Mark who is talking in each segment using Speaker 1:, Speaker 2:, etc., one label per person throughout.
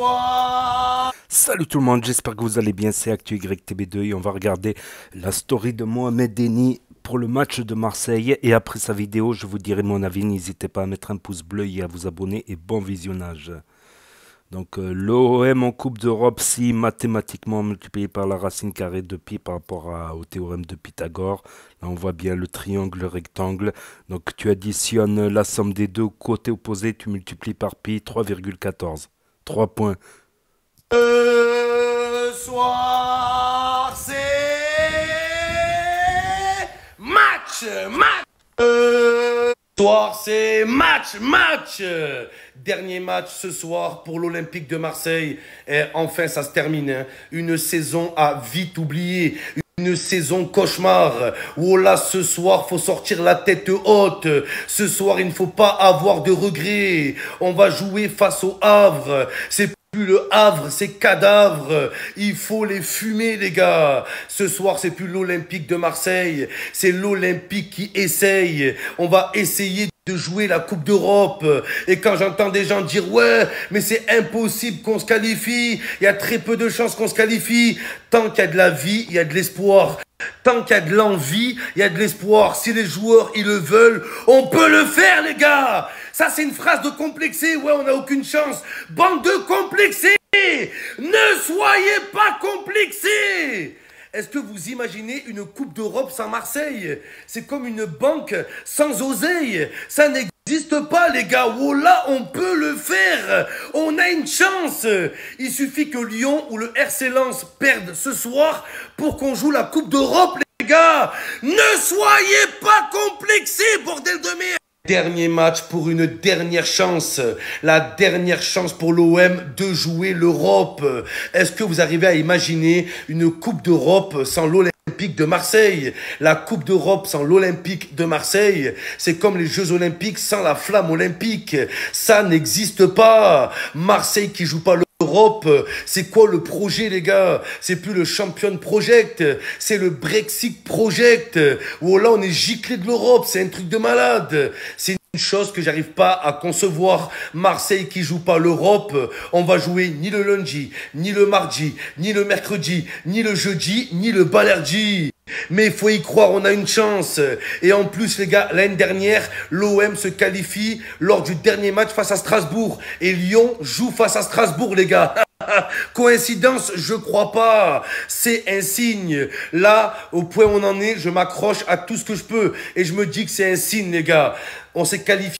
Speaker 1: soir.
Speaker 2: Salut tout le monde, j'espère que vous allez bien, c'est Actu YTB2 et on va regarder la story de Mohamed Eni pour le match de Marseille. Et après sa vidéo, je vous dirai mon avis, n'hésitez pas à mettre un pouce bleu et à vous abonner et bon visionnage. Donc l'OM en Coupe d'Europe, si mathématiquement multiplié par la racine carrée de pi par rapport au théorème de Pythagore. Là on voit bien le triangle, le rectangle. Donc tu additionnes la somme des deux côtés opposés, tu multiplies par pi 3,14. 3 points.
Speaker 1: Ce soir, c'est match. Ce soir, c'est match. Dernier match ce soir pour l'Olympique de Marseille. Et enfin, ça se termine. Hein. Une saison à vite oublier. Une saison cauchemar. Oh là, ce soir, faut sortir la tête haute. Ce soir, il ne faut pas avoir de regrets. On va jouer face au Havre. C'est plus le Havre, c'est cadavre. Il faut les fumer, les gars. Ce soir, c'est plus l'Olympique de Marseille. C'est l'Olympique qui essaye. On va essayer de jouer la Coupe d'Europe. Et quand j'entends des gens dire « Ouais, mais c'est impossible qu'on se qualifie. Il y a très peu de chances qu'on se qualifie. » Tant qu'il y a de la vie, il y a de l'espoir. Tant qu'il y a de l'envie, il y a de l'espoir. Si les joueurs, ils le veulent, on peut le faire, les gars. Ça, c'est une phrase de complexé. Ouais, on n'a aucune chance. Bande de complexés. Ne soyez pas complexés. Est-ce que vous imaginez une Coupe d'Europe sans Marseille? C'est comme une banque sans oseille. Ça n'existe pas, les gars. Oh là, on peut le faire. On a une chance. Il suffit que Lyon ou le RC Lens perdent ce soir pour qu'on joue la Coupe d'Europe, les gars. Ne soyez pas complexés, bordel de merde. Dernier match pour une dernière chance. La dernière chance pour l'OM de jouer l'Europe. Est-ce que vous arrivez à imaginer une Coupe d'Europe sans l'Olympique de Marseille? La Coupe d'Europe sans l'Olympique de Marseille, c'est comme les Jeux Olympiques sans la flamme olympique. Ça n'existe pas. Marseille qui joue pas l'Europe, c'est quoi le projet, les gars? C'est plus le Champion Project, c'est le Brexit Project. Oh là, on est giclé de l'Europe, c'est un truc de malade. C'est une chose que j'arrive pas à concevoir. Marseille qui joue pas l'Europe, on va jouer ni le lundi, ni le mardi, ni le mercredi, ni le jeudi, ni le balerdi. Mais il faut y croire, on a une chance. Et en plus, les gars, l'année dernière, l'OM se qualifie lors du dernier match face à Strasbourg. Et Lyon joue face à Strasbourg, les gars. Coïncidence, je crois pas. C'est un signe. Là, au point où on en est, je m'accroche à tout ce que je peux. Et je me dis que c'est un signe, les gars. On s'est qualifié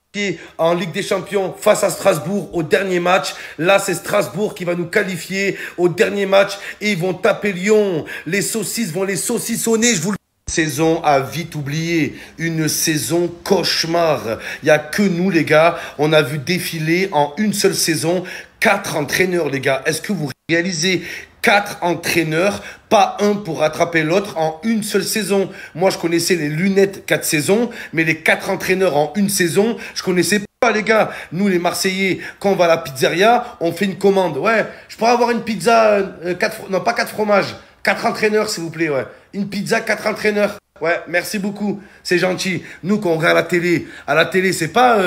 Speaker 1: en Ligue des Champions face à Strasbourg au dernier match. Là, c'est Strasbourg qui va nous qualifier au dernier match. Et ils vont taper Lyon. Les saucisses vont les saucissonner, je vous le dis. Saison à vite oublier, une saison cauchemar. Il n'y a que nous, les gars. On a vu défiler en une seule saison 4 entraîneurs, les gars. Est-ce que vous réalisez 4 entraîneurs, pas un pour rattraper l'autre en une seule saison? Moi, je connaissais les lunettes 4 saisons, mais les 4 entraîneurs en une saison, je connaissais pas, les gars. Nous, les Marseillais, quand on va à la pizzeria, on fait une commande. Ouais, je pourrais avoir une pizza, non, pas 4 fromages, 4 entraîneurs, s'il vous plaît, ouais. Une pizza, 4 entraîneurs. Ouais, merci beaucoup, c'est gentil. Nous, quand on regarde à la télé, c'est pas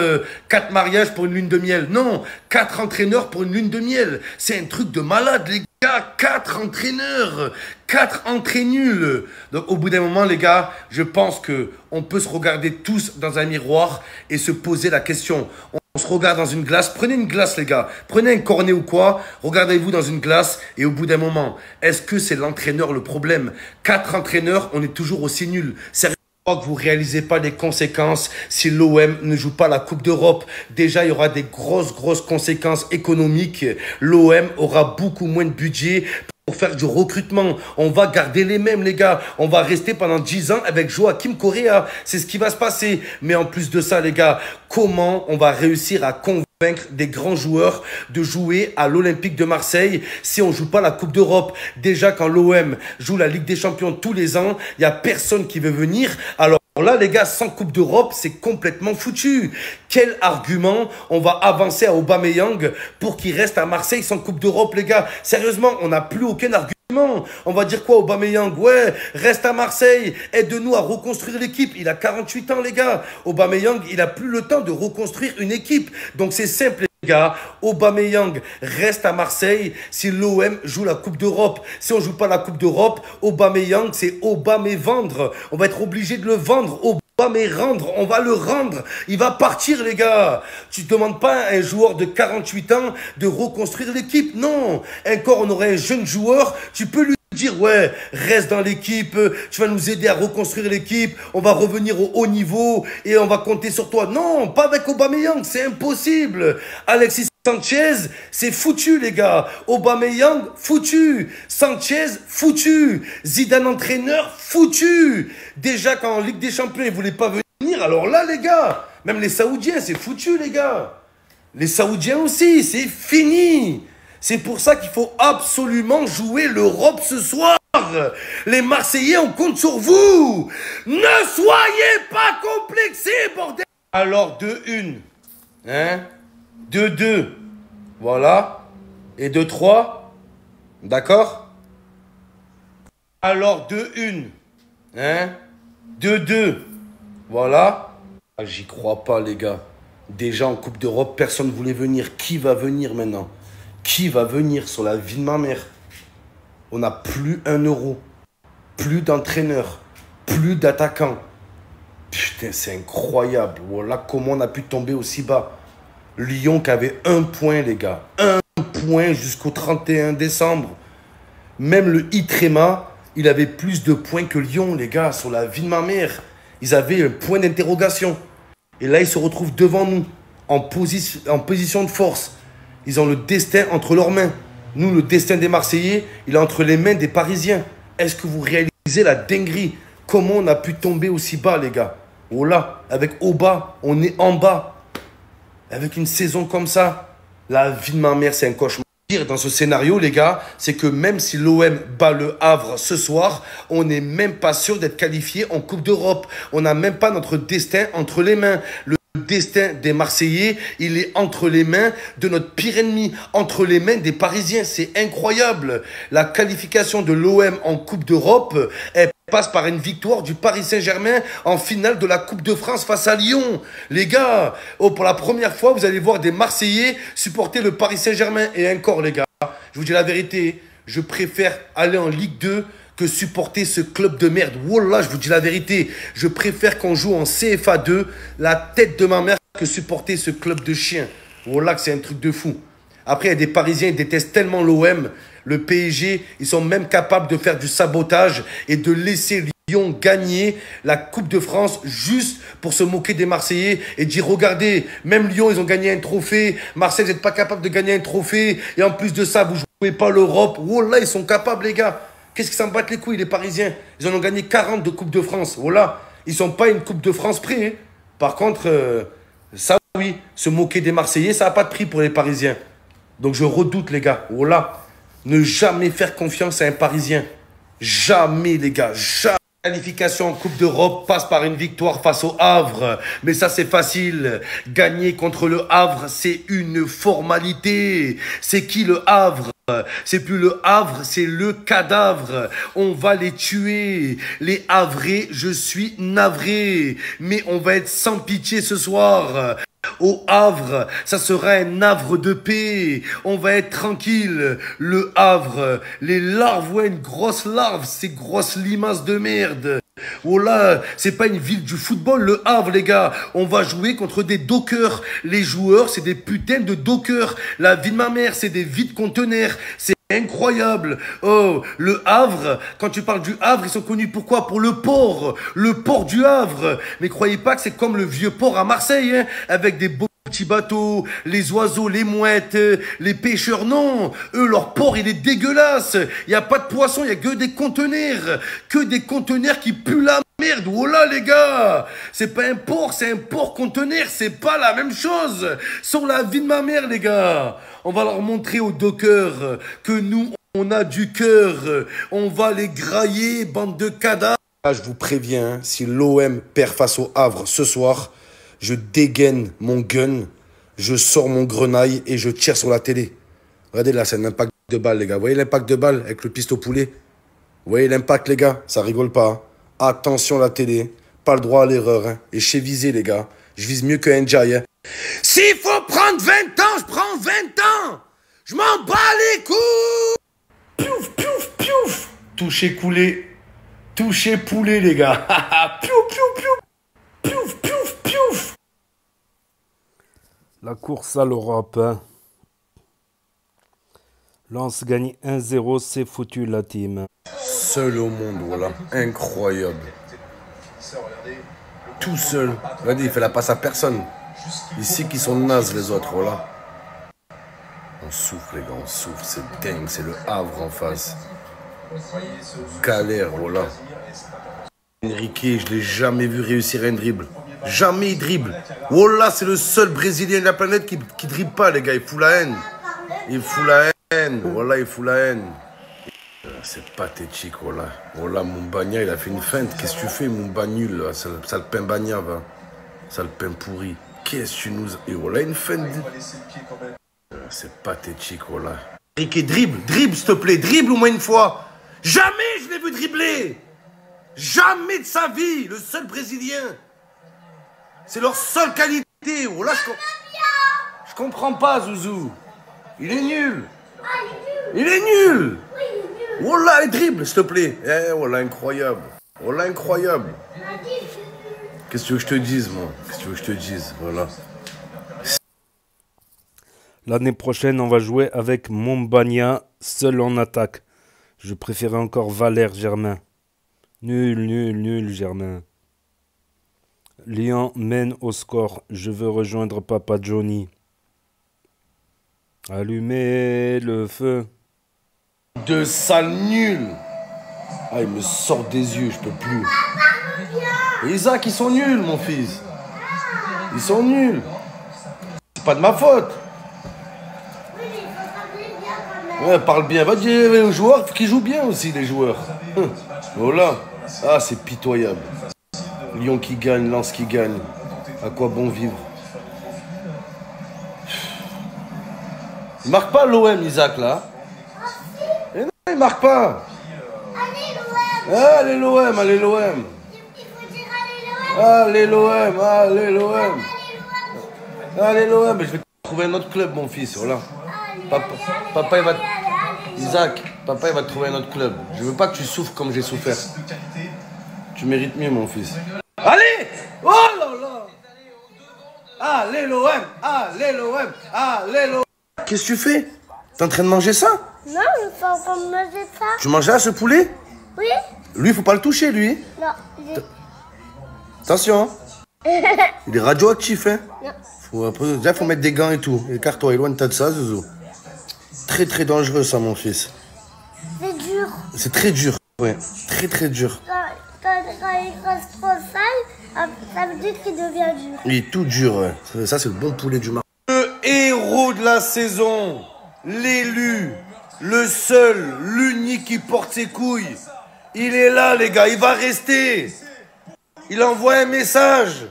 Speaker 1: 4 mariages pour une lune de miel. Non, 4 entraîneurs pour une lune de miel. C'est un truc de malade, les gars. 4 entraîneurs, 4 entraînuls. Donc, au bout d'un moment, les gars, je pense que on peut se regarder tous dans un miroir et se poser la question. On se regarde dans une glace. Prenez une glace, les gars. Prenez un cornet ou quoi. Regardez-vous dans une glace. Et au bout d'un moment, est-ce que c'est l'entraîneur le problème? 4 entraîneurs, on est toujours aussi nuls. Sérieux, je crois que vous ne réalisez pas les conséquences si l'OM ne joue pas la Coupe d'Europe. Déjà, il y aura des grosses conséquences économiques. L'OM aura beaucoup moins de budget pour faire du recrutement. On va garder les mêmes, les gars. On va rester pendant 10 ans avec Joachim Correa. C'est ce qui va se passer. Mais en plus de ça, les gars, comment on va réussir à convaincre des grands joueurs de jouer à l'Olympique de Marseille si on joue pas la Coupe d'Europe? Déjà, quand l'OM joue la Ligue des Champions tous les ans, il y a personne qui veut venir. Alors là, les gars, sans Coupe d'Europe, c'est complètement foutu. Quel argument on va avancer à Aubameyang pour qu'il reste à Marseille sans Coupe d'Europe, les gars? Sérieusement, on n'a plus aucun argument. On va dire quoi, Aubameyang? Ouais, reste à Marseille, aide-nous à reconstruire l'équipe. Il a 48 ans, les gars. Aubameyang, il a plus le temps de reconstruire une équipe. Donc c'est simple, gars, Aubameyang reste à Marseille si l'OM joue la Coupe d'Europe. Si on joue pas la Coupe d'Europe, Aubameyang, c'est Aubamey-vendre. On va être obligé de le vendre. Aubamey-rendre, on va le rendre. Il va partir, les gars. Tu ne demandes pas à un joueur de 48 ans de reconstruire l'équipe. Non. Encore, on aurait un jeune joueur. Tu peux lui dire, ouais, reste dans l'équipe, tu vas nous aider à reconstruire l'équipe, on va revenir au haut niveau et on va compter sur toi. Non, pas avec Aubameyang, c'est impossible. Alexis Sanchez, c'est foutu, les gars. Aubameyang, foutu. Sanchez, foutu. Zidane entraîneur, foutu. Déjà, quand en Ligue des Champions, il ne voulait pas venir, alors là, les gars, même les Saoudiens, c'est foutu, les gars. Les Saoudiens aussi, c'est fini. C'est pour ça qu'il faut absolument jouer l'Europe ce soir. Les Marseillais, on compte sur vous. Ne soyez pas complexés, bordel. Alors, 2-1. Hein? 2-2. Voilà. Et 2-3. D'accord? Alors, 2-1. Hein? 2-2. Voilà. Ah, j'y crois pas, les gars. Déjà en Coupe d'Europe, personne ne voulait venir. Qui va venir maintenant? Qui va venir sur la vie de ma mère? On n'a plus 1 euro, plus d'entraîneurs, plus d'attaquants. Putain, c'est incroyable. Voilà comment on a pu tomber aussi bas. Lyon qui avait 1 point, les gars. 1 point jusqu'au 31 décembre. Même le Itrema, il avait plus de points que Lyon, les gars, sur la vie de ma mère. Ils avaient un point d'interrogation. Et là, ils se retrouvent devant nous, en position de force. Ils ont le destin entre leurs mains. Nous, le destin des Marseillais, il est entre les mains des Parisiens. Est-ce que vous réalisez la dinguerie? Comment on a pu tomber aussi bas, les gars? Oh là, avec Auba, on est en bas. Avec une saison comme ça, la vie de ma mère, c'est un cauchemar. Pire dans ce scénario, les gars, c'est que même si l'OM bat le Havre ce soir, on n'est même pas sûr d'être qualifié en Coupe d'Europe. On n'a même pas notre destin entre les mains. Le destin des Marseillais, il est entre les mains de notre pire ennemi, entre les mains des Parisiens. C'est incroyable. La qualification de l'OM en Coupe d'Europe, elle passe par une victoire du Paris Saint-Germain en finale de la Coupe de France face à Lyon. Les gars, pour la première fois, vous allez voir des Marseillais supporter le Paris Saint-Germain. Et encore, les gars, je vous dis la vérité, je préfère aller en Ligue 2 que supporter ce club de merde. Wallah, je vous dis la vérité. Je préfère qu'on joue en CFA 2, la tête de ma mère, que supporter ce club de chiens. Wallah, que c'est un truc de fou. Après, il y a des Parisiens, ils détestent tellement l'OM. Le PSG, ils sont même capables de faire du sabotage et de laisser Lyon gagner la Coupe de France juste pour se moquer des Marseillais et dire, regardez, même Lyon, ils ont gagné un trophée. Marseille, vous n'êtes pas capable de gagner un trophée. Et en plus de ça, vous ne jouez pas l'Europe. Wallah, ils sont capables, les gars. Qu'est-ce qu'ils s'en battent les couilles, les Parisiens? Ils en ont gagné 40 de Coupe de France. Voilà. Ils ne sont pas une Coupe de France près. Hein. Par contre, ça, oui, se moquer des Marseillais, ça n'a pas de prix pour les Parisiens. Donc, je redoute, les gars. Voilà. Ne jamais faire confiance à un Parisien. Jamais, les gars. Jamais. La qualification en Coupe d'Europe passe par une victoire face au Havre. Mais ça, c'est facile. Gagner contre le Havre, c'est une formalité. C'est qui le Havre? C'est plus le Havre, c'est le cadavre. On va les tuer. Les Havrés, je suis navré. Mais on va être sans pitié ce soir. Au Havre, ça sera un havre de paix. On va être tranquille. Le Havre, les larves, ouais, une grosse larve, ces grosses limaces de merde. Oh là, c'est pas une ville du football, le Havre, les gars. On va jouer contre des dockers. Les joueurs, c'est des putains de dockers. La vie de ma mère, c'est des vides conteneurs. C'est incroyable. Oh, le Havre, quand tu parles du Havre, ils sont connus pourquoi? Pour le port du Havre. Mais croyez pas que c'est comme le vieux port à Marseille, hein, avec des beaux petits bateaux, les oiseaux, les mouettes, les pêcheurs. Non, eux, leur port, il est dégueulasse. Il n'y a pas de poissons, il n'y a que des conteneurs. Que des conteneurs qui puent la merde. Oh là, les gars, c'est pas un port, c'est un port conteneur. C'est pas la même chose. Sur la vie de ma mère, les gars. On va leur montrer aux dockers que nous, on a du cœur. On va les grailler, bande de cadavres. Je vous préviens, si l'OM perd face au Havre ce soir, je dégaine mon gun, je sors mon grenaille et je tire sur la télé. Regardez là, c'est un impact de balle, les gars. Vous voyez l'impact de balle avec le pistolet poulet? Vous voyez l'impact, les gars? Ça rigole pas. Hein. Attention la télé, pas le droit à l'erreur. Hein. Et je sais viser, les gars. Je vise mieux que Ndiaye. Hein. S'il faut prendre 20 ans, je prends 20 ans. Je m'en bats les couilles. Piouf, piouf, piouf. Touché coulé. Touché poulet, les gars. Piouf, piouf, piouf. Piouf, piouf, piouf.
Speaker 2: La course à l'Europe. Hein. Lens gagne 1-0, c'est foutu la team.
Speaker 1: Seul au monde, voilà. Incroyable. Tout seul. Regardez, il fait la passe à personne. Ici qui sont nazes les autres, voilà. On souffre les gars, on souffre, c'est dingue, c'est le Havre en face. Galère, voilà. Enrique, je l'ai jamais vu réussir un dribble. Jamais il dribble. Voilà, c'est le seul Brésilien de la planète qui dribble pas les gars, il fout la haine. Il fout la haine, voilà, il fout la haine. C'est pathétique, voilà. Voilà, Mumbagna, il a fait une feinte. Qu'est-ce que tu fais, Mumba nul, là? Sale pain bagna, va. Sale pain pourri. Qu'est-ce que tu nous... Et voilà, une feinte. C'est pathétique, voilà. Rick, dribble, s'il te plaît. Dribble au moins une fois. Jamais je l'ai vu dribbler. Jamais de sa vie. Le seul Brésilien. C'est leur seule qualité. Voilà, je comprends pas, Zouzou. Il est nul. Il est nul. Voilà, les dribbles, s'il te plaît. Eh, voilà, incroyable. Voilà, incroyable. Qu'est-ce que tu veux que je te dise, moi? Qu'est-ce que tu veux que je te dise? Voilà.
Speaker 2: L'année prochaine, on va jouer avec Mumbagna, seul en attaque. Je préférais encore Valère Germain. Nul, Germain. Lyon mène au score. Je veux rejoindre Papa Johnny. Allumez le feu.
Speaker 1: De sale nul. Ah, il me sort des yeux, je peux plus. Et Isaac, ils sont nuls, mon fils. Ils sont nuls. C'est pas de ma faute. Ouais, parle bien. Va dire aux joueurs qui jouent bien aussi, les joueurs. Voilà. Ah, c'est pitoyable. Lyon qui gagne, Lens qui gagne. À quoi bon vivre? Il marque pas l'OM, Isaac, là. Et non, il marque pas. Allez l'OM, allez l'OM. Allez l'OM, allez l'OM. Allez l'OM, je vais trouver un autre club, mon fils, voilà. Papa, il va... Isaac, papa, il va te trouver un autre club. Je veux pas que tu souffres comme j'ai souffert. Tu mérites mieux, mon fils. Allez! Oh là là! Allez l'OM! Allez l'OM! Allez l'OM! Qu'est-ce que tu fais? T'es en train de manger ça?
Speaker 3: Non, je suis en train de manger ça.
Speaker 1: Tu manges là, ce poulet?
Speaker 3: Oui?
Speaker 1: Lui, faut pas le toucher, lui.
Speaker 3: Non.
Speaker 1: Attention, hein. Il est radioactif, hein.
Speaker 3: Non.
Speaker 1: Déjà, faut mettre des gants et tout. Écarte-toi, éloigne-toi de ça, Zouzou. Très, très dangereux, ça, mon fils.
Speaker 3: C'est dur.
Speaker 1: C'est très dur, ouais. Très, très dur.
Speaker 3: Quand il reste trop sale, ça veut dire qu'il devient dur.
Speaker 1: Il est tout dur, ouais. Ça, c'est le bon poulet du mar. Le héros de la saison, l'élu, le seul, l'unique qui porte ses couilles. Il est là, les gars, il va rester. Il envoie un message.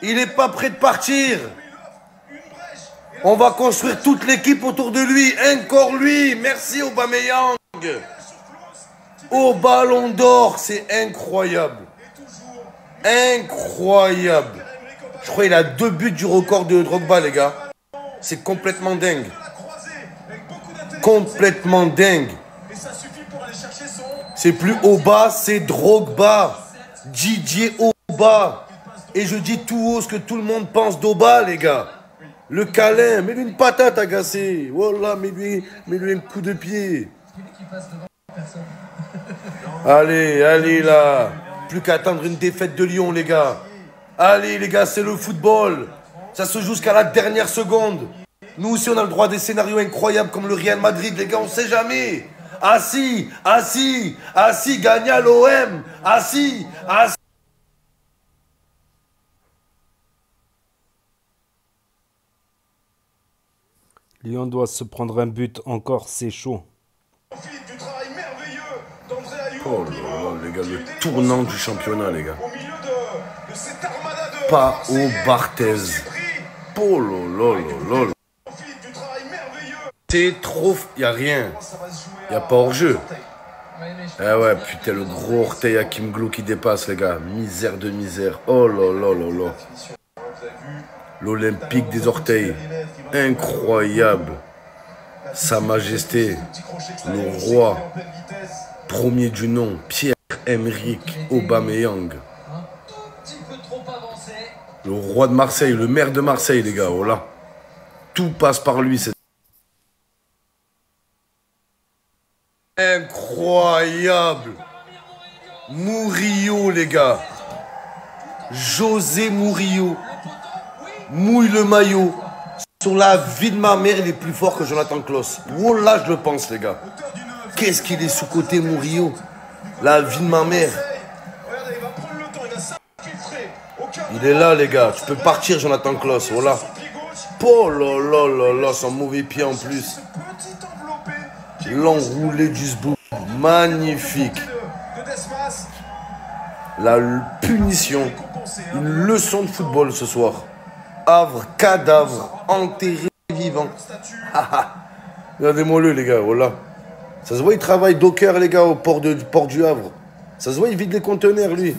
Speaker 1: Il n'est pas prêt de partir. On va construire toute l'équipe autour de lui. Encore lui. Merci Aubameyang. Au ballon d'or, c'est incroyable. Incroyable. Je crois qu'il a 2 buts du record de Drogba, les gars. C'est complètement dingue. Complètement dingue. C'est plus Oba, c'est Drogba. Didier Oba. Et je dis tout haut ce que tout le monde pense d'Oba, les gars. Le câlin, mets-lui une patate agacée. Voilà, mets-lui un coup de pied. Allez, allez là. Plus qu'à attendre une défaite de Lyon, les gars. Allez, les gars, c'est le football. Ça se joue jusqu'à la dernière seconde. Nous aussi, on a le droit à des scénarios incroyables comme le Real Madrid, les gars, on sait jamais. Ah si, gagne à l'OM. Ah si.
Speaker 2: Lyon doit se prendre un but encore, c'est chaud.
Speaker 1: Oh là là, les gars, le tournant du championnat, les gars. Pas au Barthez. Oh là là là là. C'est trop... Y a rien. Y a pas hors-jeu. Ah ouais, putain, le gros orteil à Kim Glou qui dépasse, les gars. Misère de misère. Oh là là là là. L'Olympique des Orteils. Incroyable. Sa Majesté, le roi, premier du nom, Pierre-Emerick Aubameyang. Le roi de Marseille, le maire de Marseille, les gars, voilà. Tout passe par lui. C'est incroyable. Murillo, les gars. José Murillo. Mouille le maillot. Sur la vie de ma mère, il est plus fort que Jonathan Klaus. Wallah, je le pense, les gars. Qu'est-ce qu'il est sous-côté, Murillo. La vie de ma mère. Il est là, les gars. Tu peux partir, Jonathan Klaus. Voilà. Oh là là là là, son mauvais pied en plus. L'enroulé du zbou. Magnifique. La punition. Une leçon de football ce soir. Havre, cadavre, enterré vivant. Regardez-moi le, les gars, voilà. Ça se voit, il travaille docker, les gars, au port du Havre. Ça se voit, il vide les conteneurs, lui.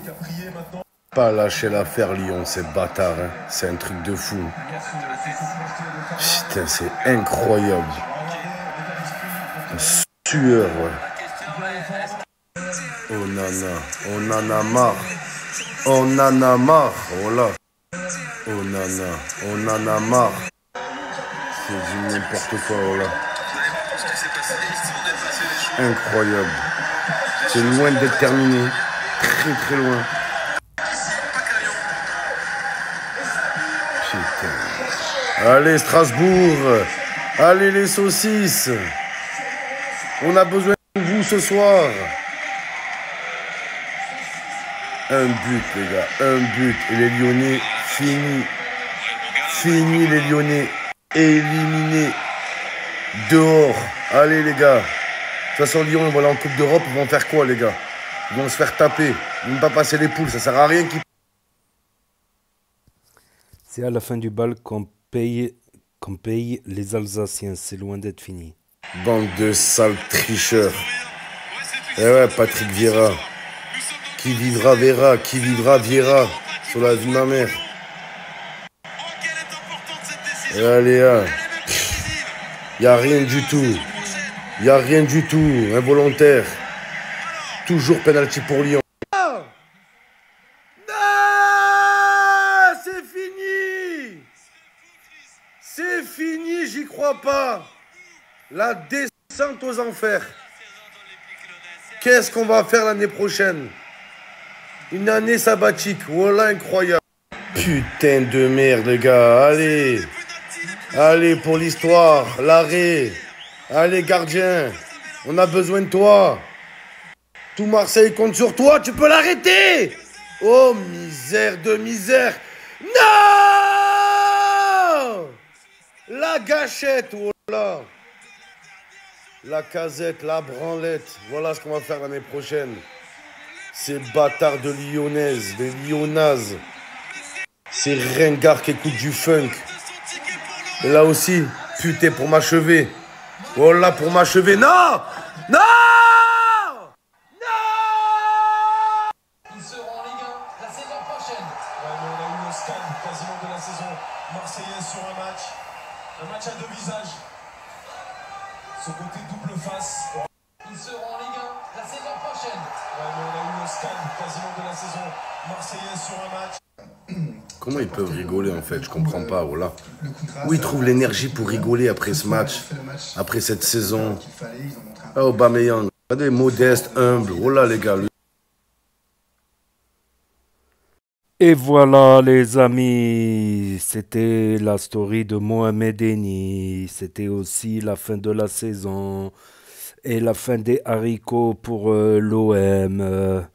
Speaker 1: Pas lâcher l'affaire, Lyon, c'est bâtard. Hein. C'est un truc de fou. Putain, c'est incroyable. Sueur, ouais. Oh nana, on en a marre. On en a marre, voilà. Oh nana, on en a marre. C'est du n'importe quoi, voilà. Incroyable. C'est loin d'être terminé. Très très loin. Putain. Allez Strasbourg. Allez les saucisses. On a besoin de vous ce soir. Un but, les gars. Un but. Et les Lyonnais, fini. Fini, les Lyonnais. Éliminés. Dehors. Allez, les gars. De toute façon, Lyon, voilà, en Coupe d'Europe, ils vont faire quoi, les gars? Ils vont se faire taper. Ils ne vont pas passer les poules. Ça sert à rien qu'ils...
Speaker 2: C'est à la fin du bal qu'on paye les Alsaciens. C'est loin d'être fini.
Speaker 1: Bande de sales tricheurs. Eh ouais, Patrick Vieira. Qui vivra verra, qui vivra viera. Sur la vie de ma mère. Et allez, là. Y a rien du tout. Y a rien du tout. Involontaire. Toujours penalty pour Lyon. Non, c'est fini. C'est fini, j'y crois pas. La descente aux enfers. Qu'est-ce qu'on va faire l'année prochaine? Une année sabbatique. Voilà, incroyable. Putain de merde, les gars. Allez. Allez, pour l'histoire. L'arrêt. Allez, gardien. On a besoin de toi. Tout Marseille compte sur toi. Tu peux l'arrêter. Oh, misère de misère. Non! La gâchette. Voilà. La casette, la branlette. Voilà ce qu'on va faire l'année prochaine. Ces bâtards de lyonnaises, des lyonnaises. Ces ringards qui écoutent du funk. Et là aussi, putain, pour m'achever. Voilà, pour m'achever. Non! Non! Non!
Speaker 4: Ils seront en Ligue 1 la saison prochaine. Ouais, mais on a eu le scan quasiment de la saison marseillaise sur un match à deux visages. Ce côté double face. Ils seront en Ligue 1 la saison prochaine. Ouais, mais on a eu le scan quasiment de la saison marseillaise sur un match.
Speaker 1: Comment ils peuvent rigoler en fait? Je comprends pas, voilà. Où ils trouvent l'énergie pour rigoler après ce match, après cette saison? Ah, Aubameyang, des modestes, humbles, voilà les gars.
Speaker 2: Et voilà les amis, c'était la story de Mohamed Eni, c'était aussi la fin de la saison et la fin des haricots pour l'OM.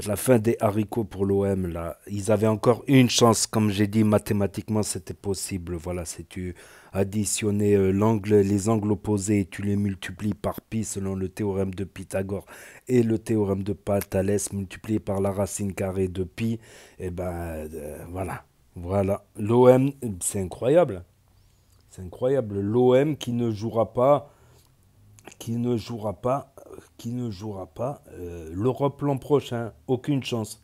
Speaker 2: La fin des haricots pour l'OM, là. Ils avaient encore une chance, comme j'ai dit, mathématiquement, c'était possible. Voilà, si tu additionnais les angles opposés et tu les multiplies par pi selon le théorème de Pythagore et le théorème de Thalès multiplié par la racine carrée de pi, et ben voilà. Voilà. L'OM, c'est incroyable. C'est incroyable. L'OM qui ne jouera pas l'Europe l'an prochain. Aucune chance.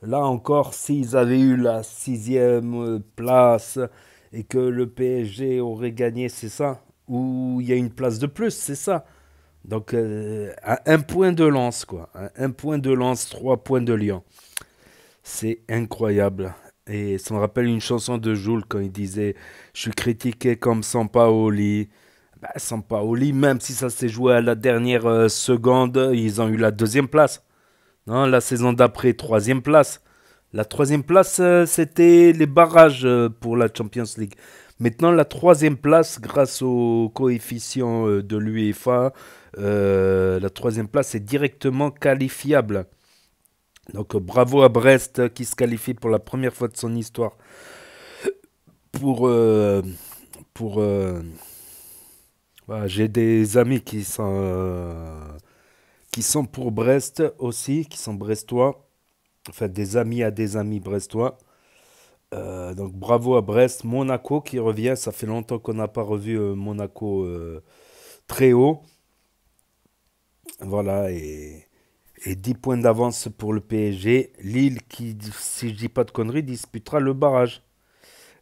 Speaker 2: Là encore, s'ils avaient eu la sixième place et que le PSG aurait gagné, c'est ça. Ou il y a une place de plus, c'est ça. Donc, à un point de lance, quoi. À un point de lance, 3 points de Lyon. C'est incroyable. Et ça me rappelle une chanson de Jules quand il disait je suis critiqué comme Sampaoli. Bah, Sampaoli, même si ça s'est joué à la dernière seconde, ils ont eu la deuxième place. Non, la saison d'après, troisième place. La troisième place, c'était les barrages pour la Champions League. Maintenant, la troisième place, grâce au coefficient de l'UEFA, la troisième place est directement qualifiable. Donc bravo à Brest qui se qualifie pour la première fois de son histoire pour... pour voilà, j'ai des amis qui sont pour Brest aussi, qui sont brestois. Enfin, des amis à des amis brestois. Donc bravo à Brest. Monaco qui revient. Ça fait longtemps qu'on n'a pas revu Monaco très haut. Voilà, et 10 points d'avance pour le PSG. Lille qui, si je dis pas de conneries, disputera le barrage.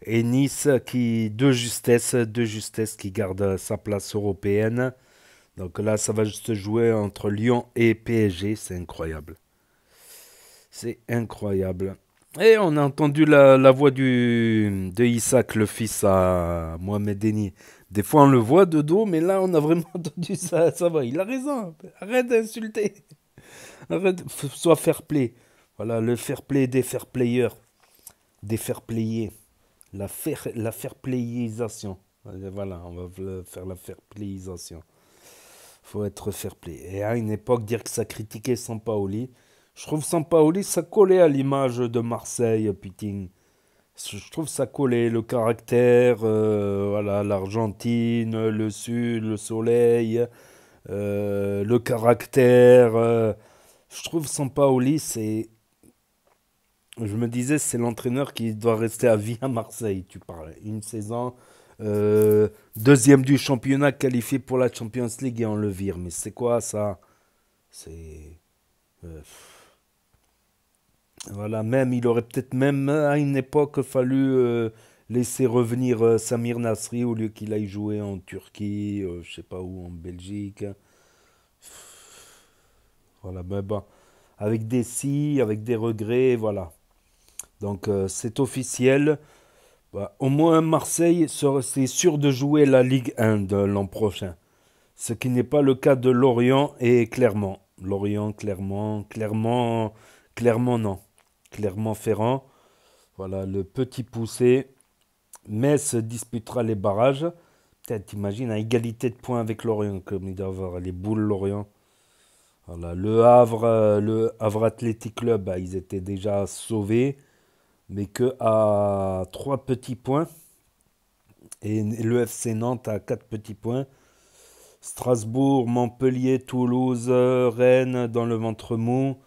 Speaker 2: Et Nice qui, de justesse qui garde sa place européenne. Donc là, ça va se jouer entre Lyon et PSG. C'est incroyable. C'est incroyable. Et on a entendu la voix de Isaac, le fils à Mohamed Eni. Des fois, on le voit de dos, mais là, on a vraiment entendu ça. Ça va, il a raison. Arrête d'insulter. Arrête, sois fair play. Voilà, le fair play des fair players. Des fair players. La fair playisation. Voilà, on va faire la fair playisation. Faut être fair play. Et à une époque, dire que ça critiquait Sampaoli, je trouve Sampaoli, ça collait à l'image de Marseille, putain. Je trouve ça collait, le caractère, voilà, l'Argentine, le sud, le soleil, le caractère. Je trouve Sampaoli, c'est... Je me disais, c'est l'entraîneur qui doit rester à vie à Marseille, tu parles. Une saison, deuxième du championnat, qualifié pour la Champions League et on le vire. Mais c'est quoi ça? C'est... Voilà, même, il aurait peut-être même à une époque fallu laisser revenir Samir Nasri au lieu qu'il aille jouer en Turquie, je sais pas où, en Belgique. Voilà, ben bon, avec des si, avec des regrets, voilà. Donc c'est officiel. Bah, au moins Marseille, c'est sûr de jouer la Ligue 1 de l'an prochain. Ce qui n'est pas le cas de Lorient et Clermont. Lorient, Clermont non. Clermont-Ferrand. Voilà, le petit poussé. Metz disputera les barrages. Peut-être, t'imagines, à égalité de points avec Lorient, comme il doit avoir les boules Lorient. Voilà, le Havre Athletic Club, bah, ils étaient déjà sauvés, mais que à 3 petits points. Et le FC Nantes à 4 petits points. Strasbourg, Montpellier, Toulouse, Rennes dans le ventre mou.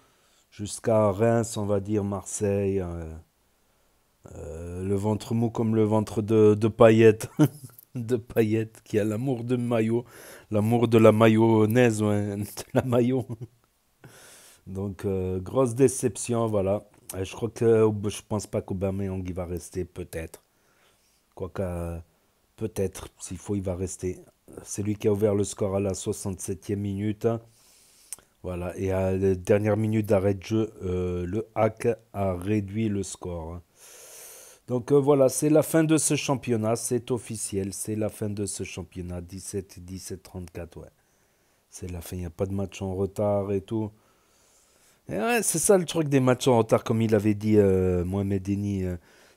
Speaker 2: Jusqu'à Reims, on va dire Marseille. Le ventre mou comme le ventre de Payet. De Payet qui a l'amour de maillot. L'amour de la mayonnaise, ouais, de la maillot. Donc, grosse déception, voilà. Et je crois que je pense pas qu'Aubameyang il va rester, peut-être. Quoique, peut-être, s'il faut, il va rester. C'est lui qui a ouvert le score à la 67e minute. Voilà, et à la dernière minute d'arrêt de jeu, le hack a réduit le score. Donc voilà, c'est la fin de ce championnat, c'est officiel, c'est la fin de ce championnat, 17-17-34, ouais. C'est la fin, il n'y a pas de match en retard et tout. Et ouais, c'est ça le truc des matchs en retard, comme il avait dit Mohamed Eni.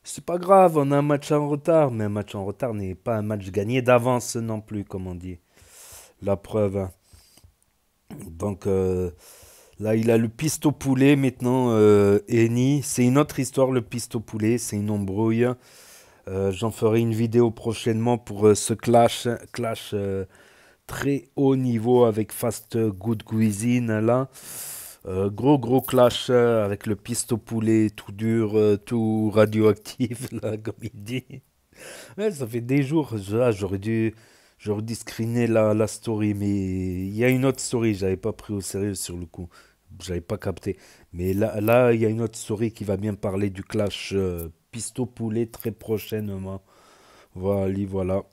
Speaker 2: C'est pas grave, on a un match en retard, mais un match en retard n'est pas un match gagné d'avance non plus, comme on dit. La preuve, hein. Donc là, il a le piste au poulet maintenant, Eni. C'est une autre histoire, le piste au poulet, c'est une embrouille. J'en ferai une vidéo prochainement pour ce clash très haut niveau avec Fast Good Cuisine là. Gros clash avec le piste au poulet tout dur, tout radioactif là, comme il dit. Ouais, ça fait des jours, j'aurais dû screener la story, mais il y a une autre story, j'avais pas pris au sérieux sur le coup. j'avais pas capté. Mais là, il y a une autre story qui va bien parler du clash Pisto Poulet très prochainement. Voilà, voilà.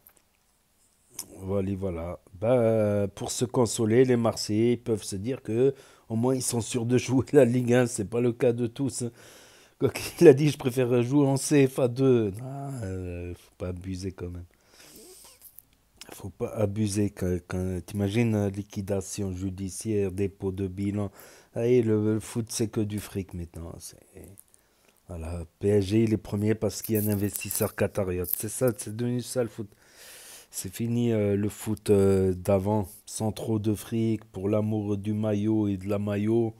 Speaker 2: Voilà, voilà. Bah, pour se consoler, les Marseillais ils peuvent se dire que au moins ils sont sûrs de jouer la Ligue 1. C'est pas le cas de tous, hein. Quoi qu'il a dit, je préfère jouer en CFA 2. Ah, faut pas abuser quand même. Faut pas abuser quand t'imagines liquidation judiciaire, dépôt de bilan. Allez, le foot c'est que du fric maintenant. Voilà, PSG il est premier parce qu'il y a un investisseur qatarien. C'est ça, c'est devenu ça le foot. C'est fini le foot d'avant, sans trop de fric, pour l'amour du maillot et de la maillot.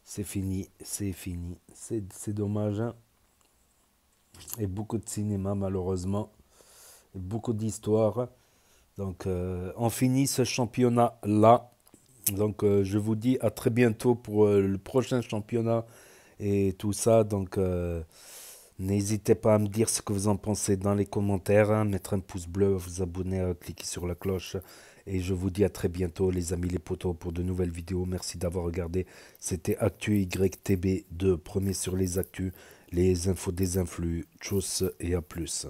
Speaker 2: C'est fini, c'est fini. C'est dommage, hein. Et beaucoup de cinéma malheureusement. Et beaucoup d'histoires. Donc on finit ce championnat-là. Donc je vous dis à très bientôt pour le prochain championnat et tout ça. Donc n'hésitez pas à me dire ce que vous en pensez dans les commentaires, hein, mettre un pouce bleu, vous abonner, cliquer sur la cloche. Et je vous dis à très bientôt les amis les potos pour de nouvelles vidéos. Merci d'avoir regardé. C'était Actu YTB2, premier sur les actus, les infos des influx. Tchuss et à plus.